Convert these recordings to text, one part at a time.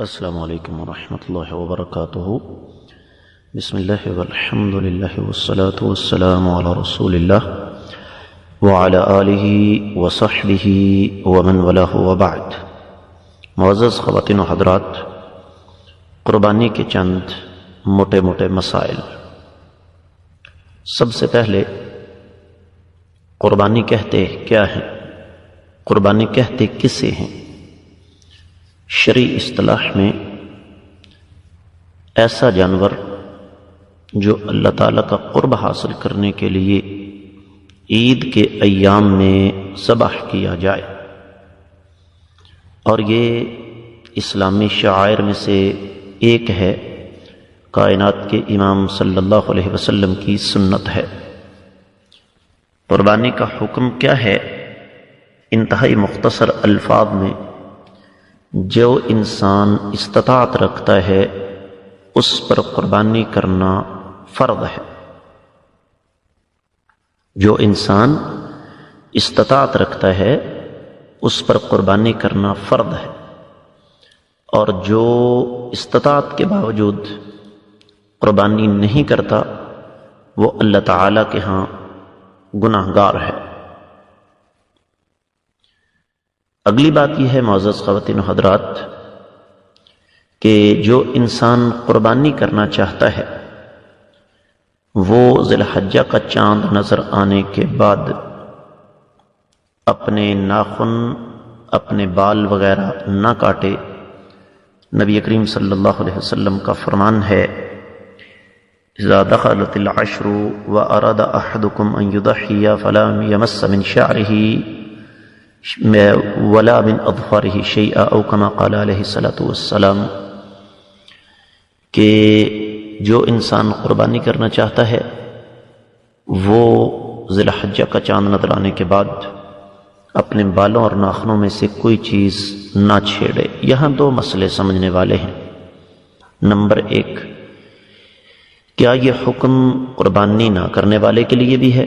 السلام علیکم ورحمۃ اللہ وبرکاتہ۔ بسم اللہ والحمد للہ والصلاة والسلام علی رسول اللہ وعلی آلہ وصحبہ ومن والاه وبعد۔ معزز خواتین و حضرات، قربانی کے چند موٹے موٹے مسائل۔ سب سے پہلے قربانی کہتے کیا ہیں؟ قربانی کہتے کسے ہیں؟ شرعی اصطلاح میں ایسا جانور جو اللہ تعالیٰ کا قرب حاصل کرنے کے لیے عید کے ایام میں ذبح کیا جائے، اور یہ اسلامی شعائر میں سے ایک ہے، کائنات کے امام صلی اللہ علیہ وسلم کی سنت ہے۔ قربانی کا حکم کیا ہے؟ انتہائی مختصر الفاظ میں، جو انسان استطاعت رکھتا ہے اس پر قربانی کرنا فرض ہے۔ جو انسان استطاعت رکھتا ہے اس پر قربانی کرنا فرض ہے، اور جو استطاعت کے باوجود قربانی نہیں کرتا وہ اللہ تعالیٰ کے ہاں گناہ گار ہے۔ اگلی بات یہ ہے معزز خواتین و حضرات کہ جو انسان قربانی کرنا چاہتا ہے وہ ذی الحجہ کا چاند نظر آنے کے بعد اپنے ناخن، اپنے بال وغیرہ نہ کاٹے۔ نبی کریم صلی اللہ علیہ وسلم کا فرمان ہے، اذا دخلت العشر واراد احدکم ان یضحی فلا یمس من شعرہ ولا من اظفارہ شیئا او کما قال علیہ الصلاۃ والسلام، کہ جو انسان قربانی کرنا چاہتا ہے وہ ذی الحجہ کا چاند نظر آنے کے بعد اپنے بالوں اور ناخنوں میں سے کوئی چیز نہ چھیڑے۔ یہاں دو مسئلے سمجھنے والے ہیں۔ نمبر ایک، کیا یہ حکم قربانی نہ کرنے والے کے لیے بھی ہے؟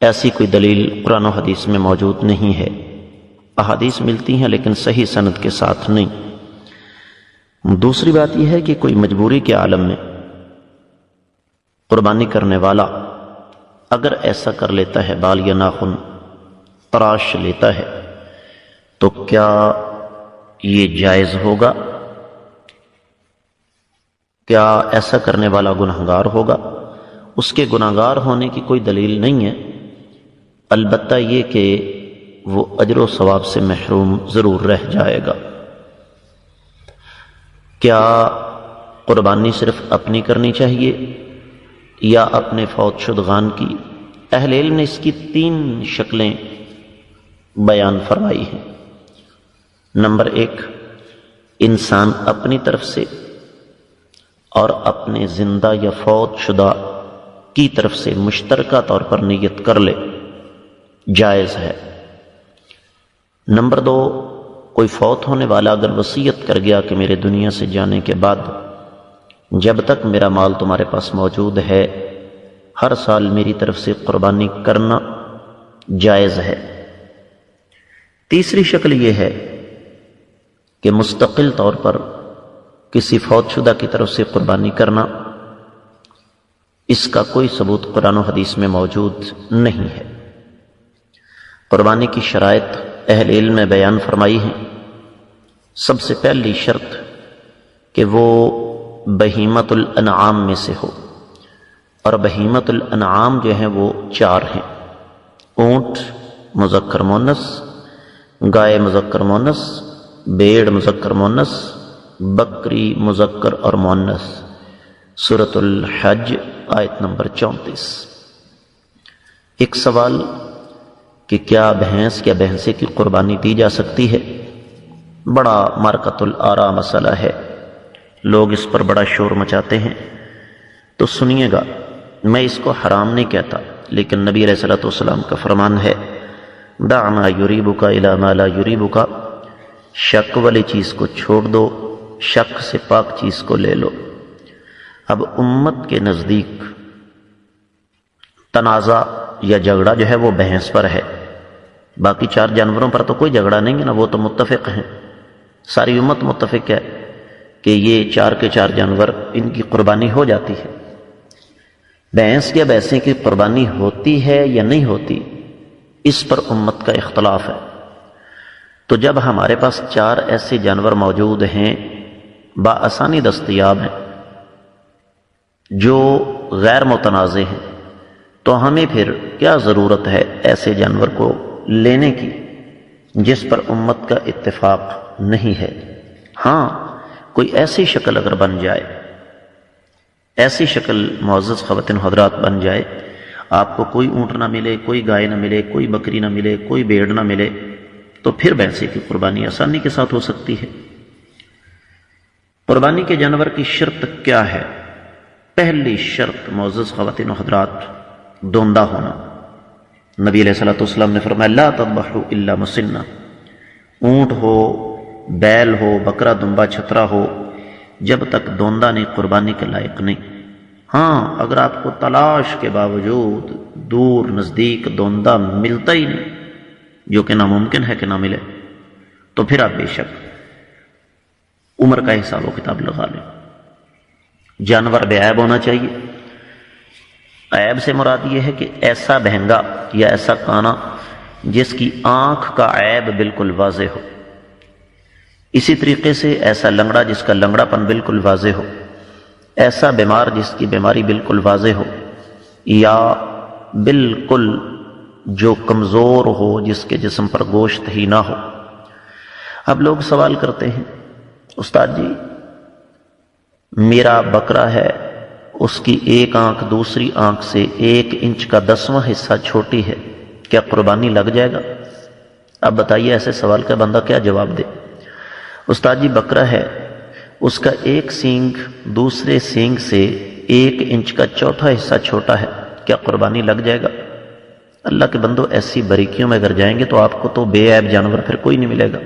ایسی کوئی دلیل قرآن و حدیث میں موجود نہیں ہے۔ احادیث ملتی ہیں لیکن صحیح سند کے ساتھ نہیں۔ دوسری بات یہ ہے کہ کوئی مجبوری کے عالم میں قربانی کرنے والا اگر ایسا کر لیتا ہے، بال یا ناخن تراش لیتا ہے، تو کیا یہ جائز ہوگا؟ کیا ایسا کرنے والا گناہگار ہوگا؟ اس کے گناہگار ہونے کی کوئی دلیل نہیں ہے، البتہ یہ کہ وہ اجر و ثواب سے محروم ضرور رہ جائے گا۔ کیا قربانی صرف اپنی کرنی چاہیے یا اپنے فوت شدگان کی؟ اہل علم نے اس کی 3 شکلیں بیان فرمائی ہیں۔ نمبر 1، انسان اپنی طرف سے اور اپنے زندہ یا فوت شدہ کی طرف سے مشترکہ طور پر نیت کر لے، جائز ہے۔ نمبر 2، کوئی فوت ہونے والا اگر وصیت کر گیا کہ میرے دنیا سے جانے کے بعد جب تک میرا مال تمہارے پاس موجود ہے ہر سال میری طرف سے قربانی کرنا جائز ہے۔ تیسری شکل یہ ہے کہ مستقل طور پر کسی فوت شدہ کی طرف سے قربانی کرنا، اس کا کوئی ثبوت قرآن و حدیث میں موجود نہیں ہے۔ قربانی کی شرائط اہل علم میں بیان فرمائی ہیں۔ سب سے پہلی شرط کہ وہ بہیمۃ الانعام میں سے ہو، اور بہیمۃ الانعام جو ہیں وہ 4 ہیں: اونٹ مذکر مؤنث، گائے مذکر مؤنث، بھیڑ مذکر مؤنث، بکری مذکر اور مؤنث۔ سورۃ الحج آیت نمبر 34۔ ایک سوال کہ کیا بھینس یا بھینسے کی قربانی دی جا سکتی ہے؟ بڑا مارکۃ الآراء مسئلہ ہے، لوگ اس پر بڑا شور مچاتے ہیں۔ تو سنیے گا، میں اس کو حرام نہیں کہتا، لیکن نبی علیہ الصلوۃ والسلام کا فرمان ہے، دع ما یریبک الی ما لا یریبک، شک والی چیز کو چھوڑ دو، شک سے پاک چیز کو لے لو۔ اب امت کے نزدیک تنازع یا جھگڑا جو ہے وہ بھینس پر ہے، باقی 4 جانوروں پر تو کوئی جھگڑا نہیں ہے نا، وہ تو متفق ہیں۔ ساری امت متفق ہے کہ یہ 4 کے 4 جانور ان کی قربانی ہو جاتی ہے۔ بھینس یا بھینسیں کی قربانی ہوتی ہے یا نہیں ہوتی، اس پر امت کا اختلاف ہے۔ تو جب ہمارے پاس 4 ایسے جانور موجود ہیں، بآسانی دستیاب ہیں، جو غیر متنازع ہیں، تو ہمیں پھر کیا ضرورت ہے ایسے جانور کو لینے کی جس پر امت کا اتفاق نہیں ہے؟ ہاں، کوئی ایسی شکل اگر بن جائے، ایسی شکل معزز خواتین حضرات بن جائے، آپ کو کوئی اونٹ نہ ملے، کوئی گائے نہ ملے، کوئی بکری نہ ملے، کوئی بھیڑ نہ ملے، تو پھر بھینسے کی قربانی آسانی کے ساتھ ہو سکتی ہے۔ قربانی کے جانور کی شرط کیا ہے؟ پہلی شرط معزز خواتین و حضرات، دوندہ ہونا۔ نبی علیہ الصلوۃ والسلام نے فرمایا لا تذبحوا الا مسنہ، اونٹ ہو، بیل ہو، بکرا دمبا چھترا ہو، جب تک دوندہ نہیں قربانی کے لائق نہیں۔ ہاں، اگر آپ کو تلاش کے باوجود دور نزدیک دوندہ ملتا ہی نہیں، جو کہ ناممکن ہے کہ نہ ملے، تو پھر آپ بے شک عمر کا حساب و کتاب لگا لیں۔ جانور بے عیب ہونا چاہیے۔ عیب سے مراد یہ ہے کہ ایسا بہنگا یا ایسا کانا جس کی آنکھ کا عیب بالکل واضح ہو، اسی طریقے سے ایسا لنگڑا جس کا لنگڑا پن بالکل واضح ہو، ایسا بیمار جس کی بیماری بالکل واضح ہو، یا بالکل جو کمزور ہو جس کے جسم پر گوشت ہی نہ ہو۔ اب لوگ سوال کرتے ہیں استاد جی میرا بکرا ہے، اس کی ایک آنکھ دوسری آنکھ سے 1 انچ کا 10واں حصہ چھوٹی ہے، کیا قربانی لگ جائے گا؟ اب بتائیے ایسے سوال کا بندہ کیا جواب دے؟ استاد جی بکرا ہے، اس کا ایک سینگ دوسرے سینگ سے 1 انچ کا چوتھا حصہ چھوٹا ہے، کیا قربانی لگ جائے گا؟ اللہ کے بندو ایسی باریکیوں میں اگر جائیں گے تو آپ کو تو بے عیب جانور پھر کوئی نہیں ملے گا۔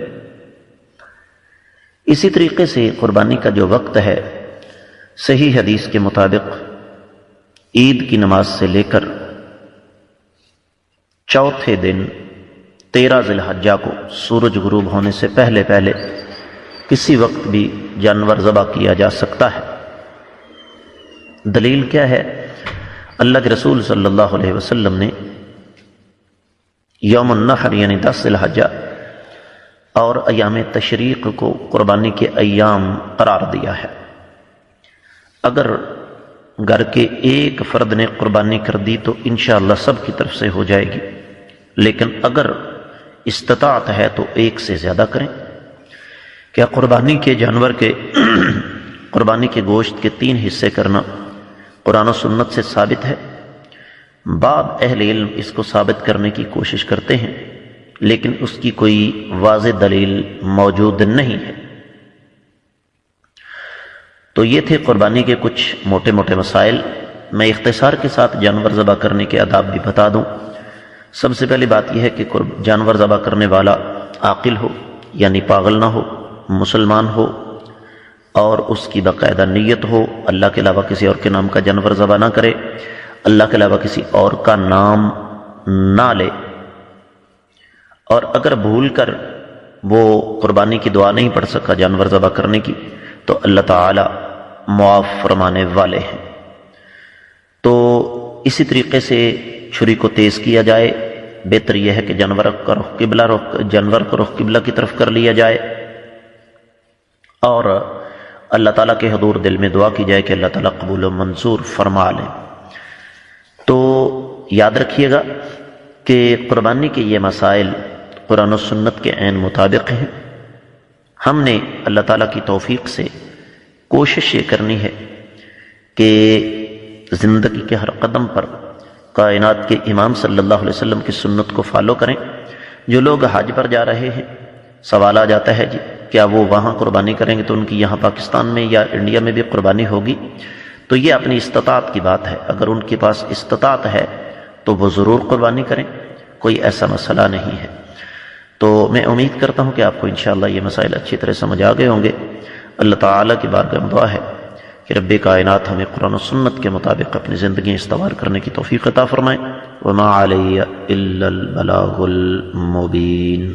اسی طریقے سے قربانی کا جو وقت ہے، صحیح حدیث کے مطابق عید کی نماز سے لے کر چوتھے دن 13 ذی الحجہ کو سورج غروب ہونے سے پہلے پہلے کسی وقت بھی جانور ذبح کیا جا سکتا ہے۔ دلیل کیا ہے؟ اللہ کے رسول صلی اللہ علیہ وسلم نے یوم النحر یعنی 10 ذی الحجہ اور ایام تشریق کو قربانی کے ایام قرار دیا ہے۔ اگر گھر کے ایک فرد نے قربانی کر دی تو انشاءاللہ سب کی طرف سے ہو جائے گی، لیکن اگر استطاعت ہے تو 1 سے زیادہ کریں۔ کیا قربانی کے جانور کے قربانی کے گوشت کے 3 حصے کرنا قرآن و سنت سے ثابت ہے؟ بعض اہل علم اس کو ثابت کرنے کی کوشش کرتے ہیں، لیکن اس کی کوئی واضح دلیل موجود نہیں ہے۔ تو یہ تھے قربانی کے کچھ موٹے موٹے مسائل۔ میں اختصار کے ساتھ جانور ذبح کرنے کے آداب بھی بتا دوں۔ سب سے پہلی بات یہ ہے کہ جانور ذبح کرنے والا عاقل ہو، یعنی پاگل نہ ہو، مسلمان ہو، اور اس کی باقاعدہ نیت ہو، اللہ کے علاوہ کسی اور کے نام کا جانور ذبح نہ کرے، اللہ کے علاوہ کسی اور کا نام نہ لے، اور اگر بھول کر وہ قربانی کی دعا نہیں پڑھ سکا جانور ذبح کرنے کی تو اللہ تعالی معاف فرمانے والے ہیں۔ تو اسی طریقے سے چھری کو تیز کیا جائے، بہتر یہ ہے کہ جانور کا رخ قبلہ کی طرف کر لیا جائے، اور اللہ تعالیٰ کے حضور دل میں دعا کی جائے کہ اللہ تعالیٰ قبول و منظور فرما لے۔ تو یاد رکھیے گا کہ قربانی کے یہ مسائل قرآن و سنت کے عین مطابق ہیں۔ ہم نے اللہ تعالیٰ کی توفیق سے کوشش یہ کرنی ہے کہ زندگی کے ہر قدم پر کائنات کے امام صلی اللہ علیہ وسلم کی سنت کو فالو کریں۔ جو لوگ حج پر جا رہے ہیں، سوال آ جاتا ہے جی کیا وہ وہاں قربانی کریں گے تو ان کی یہاں پاکستان میں یا انڈیا میں بھی قربانی ہوگی؟ تو یہ اپنی استطاعت کی بات ہے۔ اگر ان کے پاس استطاعت ہے تو وہ ضرور قربانی کریں، کوئی ایسا مسئلہ نہیں ہے۔ تو میں امید کرتا ہوں کہ آپ کو انشاءاللہ یہ مسائل اچھی طرح سمجھ آ گئے ہوں گے۔ اللہ تعالیٰ کی بارگاہ میں دعا ہے کہ رب کائنات ہمیں قرآن و سنت کے مطابق اپنی زندگی استوار کرنے کی توفیق عطا فرمائے۔ وما علی الا البلاغ المبین۔